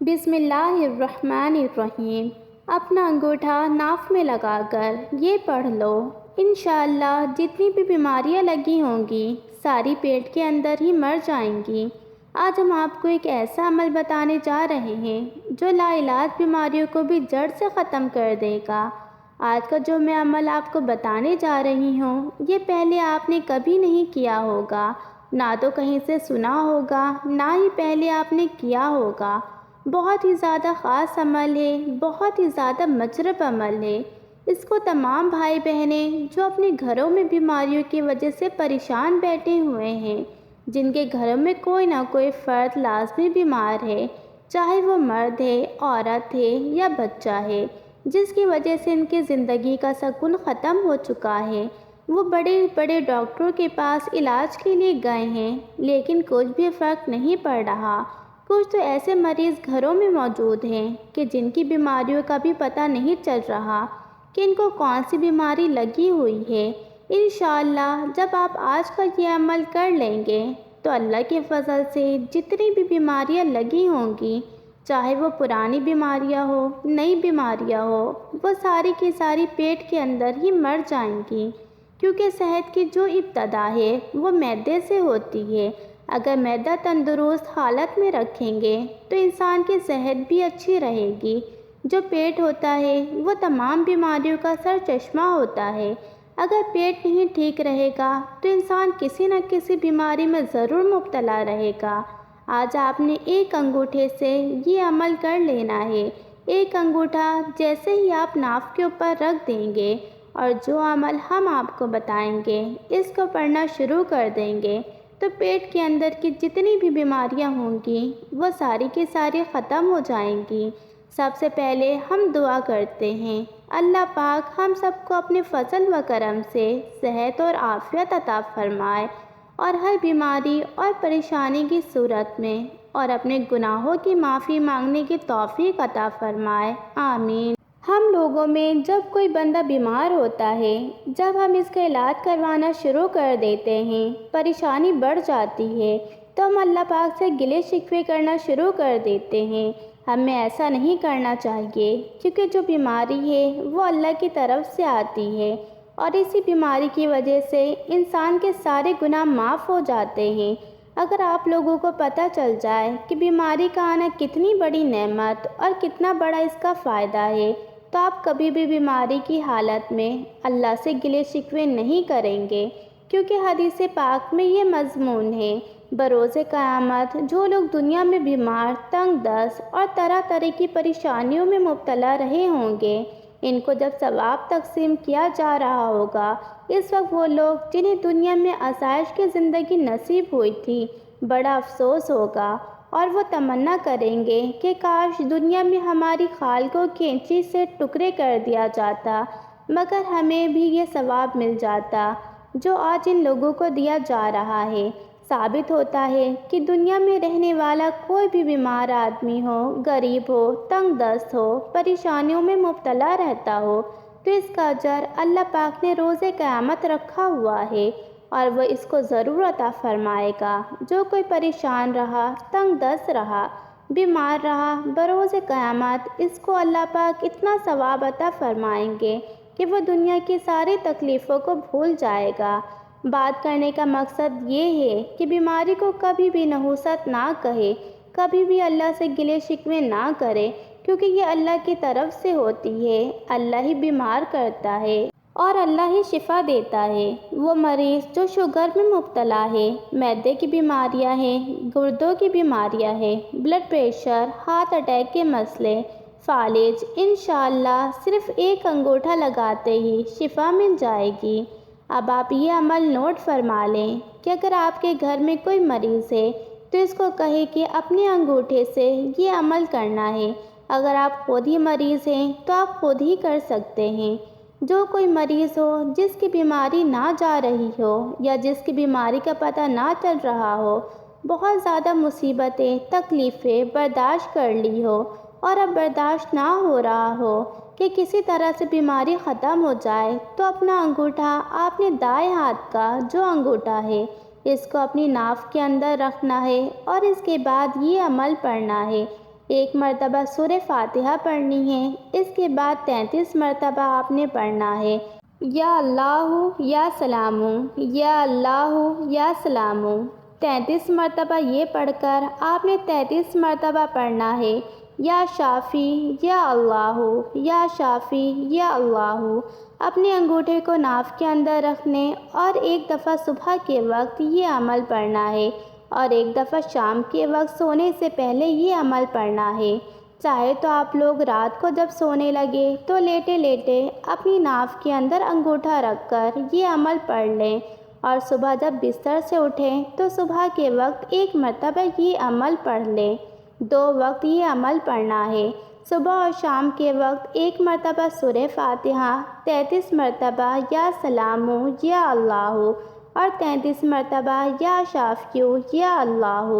بسم اللہ الرحمن الرحیم۔ اپنا انگوٹھا ناف میں لگا کر یہ پڑھ لو، انشاءاللہ جتنی بھی بیماریاں لگی ہوں گی ساری پیٹ کے اندر ہی مر جائیں گی۔ آج ہم آپ کو ایک ایسا عمل بتانے جا رہے ہیں جو لا علاج بیماریوں کو بھی جڑ سے ختم کر دے گا۔ آج کا جو میں عمل آپ کو بتانے جا رہی ہوں یہ پہلے آپ نے کبھی نہیں کیا ہوگا، نہ تو کہیں سے سنا ہوگا، نہ ہی پہلے آپ نے کیا ہوگا۔ بہت ہی زیادہ خاص عمل ہے، بہت ہی زیادہ مجرب عمل ہے۔ اس کو تمام بھائی بہنیں جو اپنے گھروں میں بیماریوں کی وجہ سے پریشان بیٹھے ہوئے ہیں، جن کے گھروں میں کوئی نہ کوئی فرد لازمی بیمار ہے، چاہے وہ مرد ہے، عورت ہے یا بچہ ہے، جس کی وجہ سے ان کی زندگی کا سکون ختم ہو چکا ہے، وہ بڑے بڑے ڈاکٹروں کے پاس علاج کے لیے گئے ہیں لیکن کچھ بھی فرق نہیں پڑ رہا۔ کچھ تو ایسے مریض گھروں میں موجود ہیں کہ جن کی بیماریوں کا بھی پتہ نہیں چل رہا کہ ان کو کون سی بیماری لگی ہوئی ہے۔ انشاءاللہ جب آپ آج کا یہ عمل کر لیں گے تو اللہ کے فضل سے جتنی بھی بیماریاں لگی ہوں گی، چاہے وہ پرانی بیماریاں ہو، نئی بیماریاں ہو، وہ ساری کی ساری پیٹ کے اندر ہی مر جائیں گی، کیونکہ صحت کی جو ابتدا ہے وہ معدے سے ہوتی ہے۔ اگر معدہ تندرست حالت میں رکھیں گے تو انسان کی صحت بھی اچھی رہے گی۔ جو پیٹ ہوتا ہے وہ تمام بیماریوں کا سر چشمہ ہوتا ہے۔ اگر پیٹ نہیں ٹھیک رہے گا تو انسان کسی نہ کسی بیماری میں ضرور مبتلا رہے گا۔ آج آپ نے ایک انگوٹھے سے یہ عمل کر لینا ہے۔ ایک انگوٹھا جیسے ہی آپ ناف کے اوپر رکھ دیں گے اور جو عمل ہم آپ کو بتائیں گے اس کو پڑھنا شروع کر دیں گے تو پیٹ کے اندر کی جتنی بھی بیماریاں ہوں گی وہ ساری کی ساری ختم ہو جائیں گی۔ سب سے پہلے ہم دعا کرتے ہیں، اللہ پاک ہم سب کو اپنے فضل و کرم سے صحت اور عافیت عطا فرمائے اور ہر بیماری اور پریشانی کی صورت میں اور اپنے گناہوں کی معافی مانگنے کی توفیق عطا فرمائے، آمین۔ ہم لوگوں میں جب کوئی بندہ بیمار ہوتا ہے، جب ہم اس کا علاج کروانا شروع کر دیتے ہیں، پریشانی بڑھ جاتی ہے تو ہم اللہ پاک سے گلے شکوے کرنا شروع کر دیتے ہیں۔ ہمیں ایسا نہیں کرنا چاہیے، کیونکہ جو بیماری ہے وہ اللہ کی طرف سے آتی ہے اور اسی بیماری کی وجہ سے انسان کے سارے گناہ معاف ہو جاتے ہیں۔ اگر آپ لوگوں کو پتہ چل جائے کہ بیماری کا آنا کتنی بڑی نعمت اور کتنا بڑا اس کا فائدہ ہے تو آپ کبھی بھی بیماری کی حالت میں اللہ سے گلے شکوے نہیں کریں گے، کیونکہ حدیث پاک میں یہ مضمون ہے، بروز قیامت جو لوگ دنیا میں بیمار، تنگ دست اور طرح طرح کی پریشانیوں میں مبتلا رہے ہوں گے، ان کو جب ثواب تقسیم کیا جا رہا ہوگا، اس وقت وہ لوگ جنہیں دنیا میں آسائش کی زندگی نصیب ہوئی تھی بڑا افسوس ہوگا اور وہ تمنا کریں گے کہ کاش دنیا میں ہماری خال کو کینچی سے ٹکڑے کر دیا جاتا، مگر ہمیں بھی یہ ثواب مل جاتا جو آج ان لوگوں کو دیا جا رہا ہے۔ ثابت ہوتا ہے کہ دنیا میں رہنے والا کوئی بھی بیمار آدمی ہو، غریب ہو، تنگ دست ہو، پریشانیوں میں مبتلا رہتا ہو تو اس کا اجر اللہ پاک نے روز قیامت رکھا ہوا ہے اور وہ اس کو ضرور عطا فرمائے گا۔ جو کوئی پریشان رہا، تنگ دست رہا، بیمار رہا، بروز قیامت اس کو اللہ پاک اتنا ثواب عطا فرمائیں گے کہ وہ دنیا کی ساری تکلیفوں کو بھول جائے گا۔ بات کرنے کا مقصد یہ ہے کہ بیماری کو کبھی بھی نحوست نہ کہے، کبھی بھی اللہ سے گلے شکوے نہ کرے، کیونکہ یہ اللہ کی طرف سے ہوتی ہے۔ اللہ ہی بیمار کرتا ہے اور اللہ ہی شفا دیتا ہے۔ وہ مریض جو شوگر میں مبتلا ہے، معدے کی بیماریاں ہیں، گردوں کی بیماریاں ہیں، بلڈ پریشر، ہارٹ اٹیک کے مسئلے، فالج، انشاءاللہ صرف ایک انگوٹھا لگاتے ہی شفا مل جائے گی۔ اب آپ یہ عمل نوٹ فرما لیں کہ اگر آپ کے گھر میں کوئی مریض ہے تو اس کو کہیں کہ اپنے انگوٹھے سے یہ عمل کرنا ہے۔ اگر آپ خود ہی مریض ہیں تو آپ خود ہی کر سکتے ہیں۔ جو کوئی مریض ہو جس کی بیماری نہ جا رہی ہو یا جس کی بیماری کا پتہ نہ چل رہا ہو، بہت زیادہ مصیبتیں، تکلیفیں برداشت کر لی ہو اور اب برداشت نہ ہو رہا ہو کہ کسی طرح سے بیماری ختم ہو جائے، تو اپنا انگوٹھا آپ نے دائیں ہاتھ کا جو انگوٹھا ہے اس کو اپنی ناف کے اندر رکھنا ہے اور اس کے بعد یہ عمل پڑھنا ہے، ایک مرتبہ سورہ فاتحہ پڑھنی ہے، اس کے بعد 33 مرتبہ آپ نے پڑھنا ہے، یا اللہ یا سلام، یا اللہ یا سلام۔ 33 مرتبہ یہ پڑھ کر آپ نے 33 مرتبہ پڑھنا ہے، یا شافی یا اللہ، یا شافی یا اللہ۔ اپنے انگوٹھے کو ناف کے اندر رکھنے اور ایک دفعہ صبح کے وقت یہ عمل پڑھنا ہے اور ایک دفعہ شام کے وقت سونے سے پہلے یہ عمل پڑھنا ہے۔ چاہے تو آپ لوگ رات کو جب سونے لگے تو لیٹے لیٹے اپنی ناف کے اندر انگوٹھا رکھ کر یہ عمل پڑھ لیں، اور صبح جب بستر سے اٹھیں تو صبح کے وقت ایک مرتبہ یہ عمل پڑھ لیں۔ 2 وقت یہ عمل پڑھنا ہے، صبح اور شام کے وقت ایک مرتبہ سورہ فاتحہ، 33 مرتبہ یا سلام یا اللہ اور 33 مرتبہ یا شافیو یا اللہ۔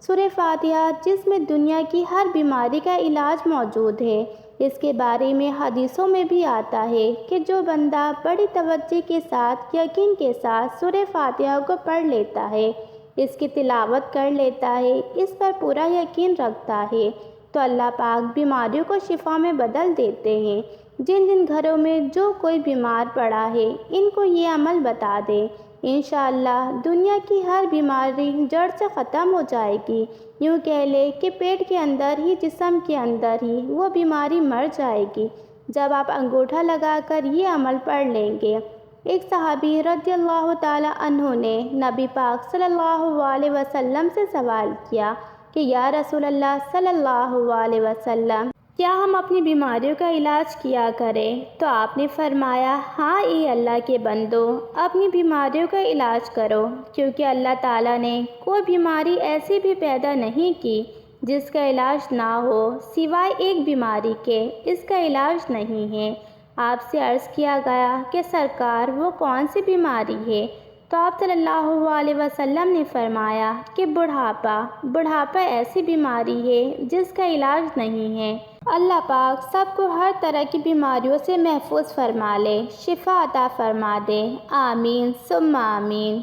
سورہ فاتحہ جس میں دنیا کی ہر بیماری کا علاج موجود ہے، اس کے بارے میں حدیثوں میں بھی آتا ہے کہ جو بندہ بڑی توجہ کے ساتھ یقین کے ساتھ سورہ فاتحہ کو پڑھ لیتا ہے، اس کی تلاوت کر لیتا ہے، اس پر پورا یقین رکھتا ہے، تو اللہ پاک بیماریوں کو شفا میں بدل دیتے ہیں۔ جن جن گھروں میں جو کوئی بیمار پڑا ہے ان کو یہ عمل بتا دیں، انشاءاللہ دنیا کی ہر بیماری جڑ سے ختم ہو جائے گی۔ یوں کہہ لے کہ پیٹ کے اندر ہی، جسم کے اندر ہی وہ بیماری مر جائے گی جب آپ انگوٹھا لگا کر یہ عمل پڑھ لیں گے۔ ایک صحابی رضی اللہ تعالی عنہ نے نبی پاک صلی اللہ علیہ وسلم سے سوال کیا کہ یا رسول اللہ صلی اللہ علیہ وسلم، کیا ہم اپنی بیماریوں کا علاج کیا کریں؟ تو آپ نے فرمایا، ہاں اے اللہ کے بندو، اپنی بیماریوں کا علاج کرو، کیونکہ اللہ تعالیٰ نے کوئی بیماری ایسی بھی پیدا نہیں کی جس کا علاج نہ ہو، سوائے ایک بیماری کے، اس کا علاج نہیں ہے۔ آپ سے عرض کیا گیا کہ سرکار وہ کون سی بیماری ہے؟ تو آپ صلی اللہ علیہ وسلم نے فرمایا کہ بڑھاپا ایسی بیماری ہے جس کا علاج نہیں ہے۔ اللہ پاک سب کو ہر طرح کی بیماریوں سے محفوظ فرما لے، شفا عطا فرما دے، آمین ثم آمین۔